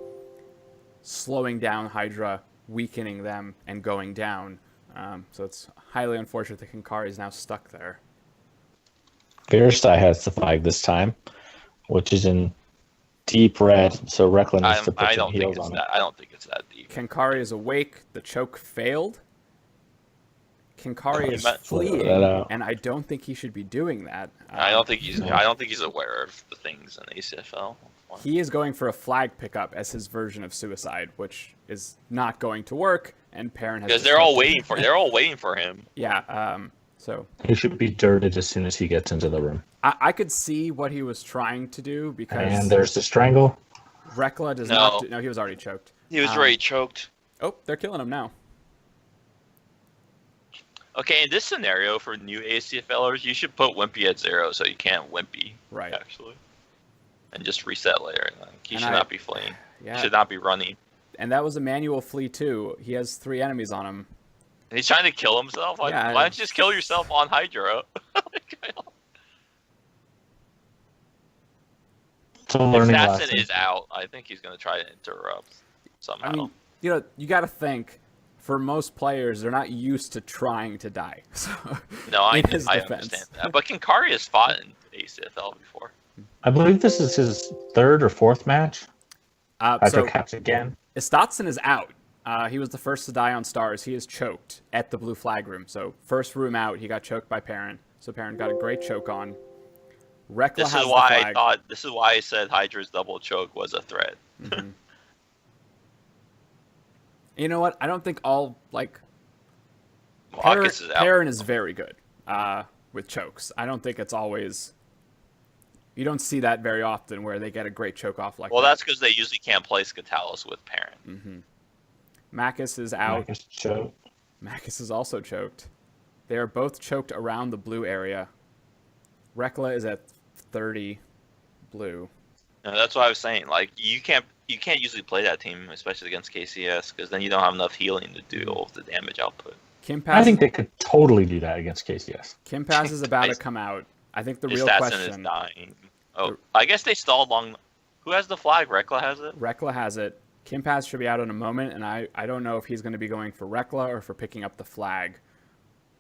slowing down Hydra, weakening them, and going down. So it's highly unfortunate that Kinkari is now stuck there. Verastai has the flag this time, which is in deep red, so Rekla needs to put some heals on it. I don't think it's that deep. Kinkari is awake. The choke failed. Kinkari is fleeing, and I don't think he should be doing that. I don't think he's aware of the things in ACFL. He is going for a flag pickup as his version of suicide, which is not going to work. And Perrin has because they're all waiting for him. Yeah. So he should be dirted as soon as he gets into the room. I could see what he was trying to do because. And there's the strangle. Rekla does No. not. No, he was already choked. He was already choked. Oh, they're killing him now. Okay, in this scenario for new ACFLers, you should put Wimpy at 0 so you can't Wimpy. Right. Actually. And just reset later. Like, he should not be fleeing. Yeah. He should not be running. And that was a manual flee too. He has 3 enemies on him. And he's trying to kill himself? Why don't you just kill yourself on Hydra? It's a learning If lesson. Statson is out, I think he's going to try to interrupt somehow. I mean, you got to think. For most players, they're not used to trying to die. So, no, I defense. understand that. But Kinkari has fought in ACFL before. I believe this is his 3rd or 4th match. After caps again. Statson is out. He was the first to die on Stars. He is choked at the blue flag room. So first room out, he got choked by Perrin. So Perrin got a great choke on. Rekla This has is why the flag. This is why I said Hydra's double choke was a threat. Mm-hmm. You know what? I don't think all Marcus is out. Perrin is very good with chokes. I don't think it's always. You don't see that very often where they get a great choke off like that. Well, that's because they usually can't play Scatalis with Perrin. Mm-hmm. Macus is out. Macus choked. Macus is also choked. They are both choked around the blue area. Rekla is at 30 blue. No, that's what I was saying. Like you can't usually play that team, especially against KCS, because then you don't have enough healing to do all of the damage output. I think they could totally do that against KCS. Kimpaz is about to come out. I think the real Statson question is dying. Oh, I guess they stalled long. Who has the flag? Rekla has it. Rekla has it. Kimpaz should be out in a moment, and I don't know if he's going to be going for Rekla or for picking up the flag.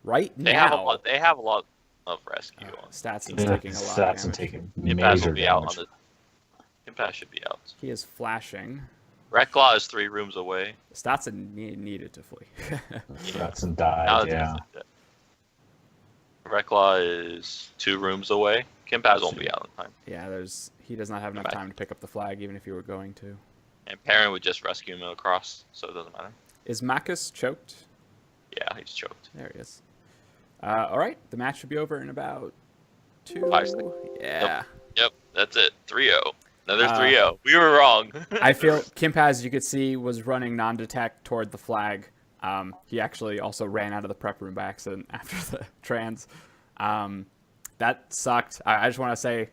They have a lot of rescue on. Statson's taking a lot Statson of damage. taking Kimpaz major will be out on damage. Kimpaz should be out. He is flashing. Rekla is 3 rooms away. Statson needed to flee. Statson Now died, yeah. Rekla is 2 rooms away. Kimpaz won't be out in time. Yeah, he does not have enough time to pick up the flag, even if he were going to. And Perrin would just rescue him across, so it doesn't matter. Is Macus choked? Yeah, he's choked. There he is. All right, the match should be over in about 2. 5 seconds. Yeah. Yep, that's it. 3-0. Another 3-0. We were wrong. I feel Kimpaz, you could see, was running non-detect toward the flag. He actually also ran out of the prep room by accident after the trans. That sucked. I just want to say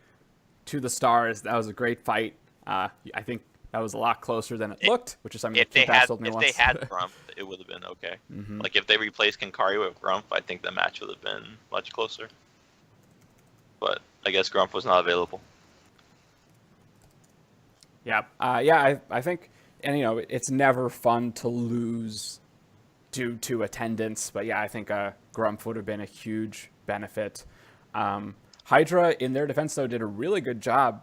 to the Stars, that was a great fight. I think that was a lot closer than it looked, which is something that Kimpaz told me once. If they had Grumpf, it would have been okay. Mm-hmm. Like, if they replaced Kinkari with Grumpf, I think the match would have been much closer. But I guess Grumpf was not available. Yeah. I think, and it's never fun to lose due to attendance, but yeah, I think Grumpf would have been a huge benefit. Hydra, in their defense, though, did a really good job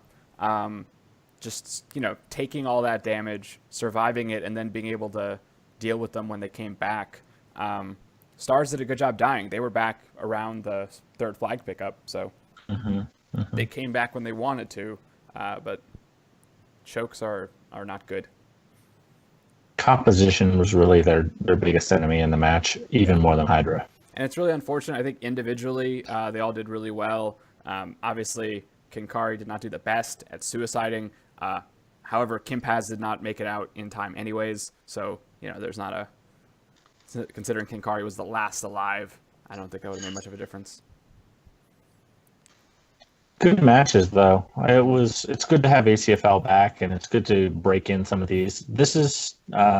just, taking all that damage, surviving it, and then being able to deal with them when they came back. Stars did a good job dying. They were back around the 3rd flag pickup, so they came back when they wanted to, but chokes are not good. Composition was really their biggest enemy in the match, even more than Hydra. And it's really unfortunate. I think individually, they all did really well. Obviously, Kinkari did not do the best at suiciding. However, Kimpaz did not make it out in time anyways. So, there's not a... Considering Kinkari was the last alive, I don't think that would have made much of a difference. Good matches, though. It's good to have ACFL back, and it's good to break in some of these. This is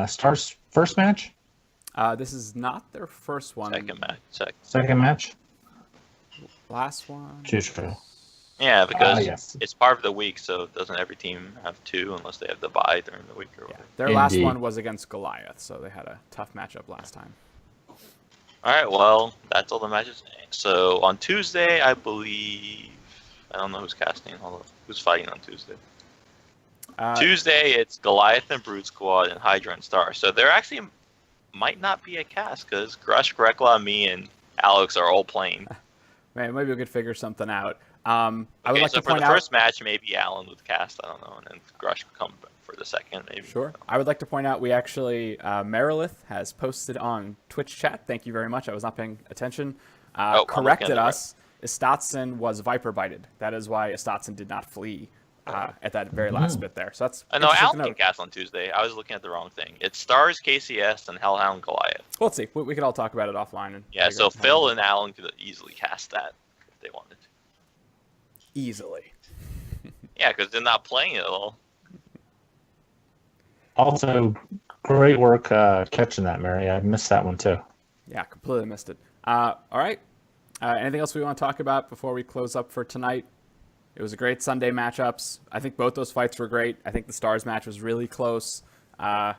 Stars' first match? This is not their first one. Second match? Last one? True. Yeah, because yes. it's part of the week, so doesn't every team have 2 unless they have the bye during the week or whatever? Their last one was against Goliath, so they had a tough matchup last time. All right, well, that's all the matches. So on Tuesday, I believe... I don't know who's casting. Hold on. Who's fighting on Tuesday? Tuesday, it's Goliath and Brood Squad and Hydra and Star. So there actually might not be a cast because Grush, Grekla, me, and Alex are all playing. Man, maybe we could figure something out. I would like so to for point the out, first match, maybe Alan would cast. I don't know, and then Grush would come for the second, maybe. Sure. I would like to point out we actually Merilith has posted on Twitch chat. Thank you very much. I was not paying attention. Corrected us. Statson was Viper bited. That is why Statson did not flee at that very last bit there. So that's No, interesting Alan to can note. cast on Tuesday. I was looking at the wrong thing. It's Stars, KCS, and Hellhound Goliath. Well, let's see. We could all talk about it offline. And Yeah, so Phil and Alan could easily cast that if they wanted to. Easily. Yeah, because they're not playing it at all. Also, great work catching that, Mary. I missed that one too. Yeah, completely missed it. All right. Anything else we want to talk about before we close up for tonight? It was a great Sunday matchups. I think both those fights were great. I think the Stars match was really close. I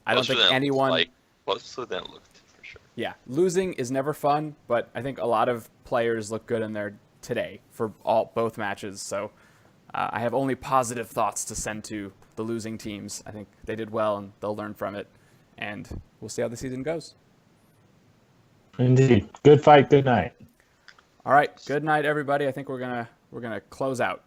don't think anyone... Closer than it looked, for sure. Yeah, losing is never fun, but I think a lot of players look good in there today for both matches. So I have only positive thoughts to send to the losing teams. I think they did well, and they'll learn from it. And we'll see how the season goes. Indeed. Good fight. Good night. All right. Good night, everybody. I think we're gonna close out.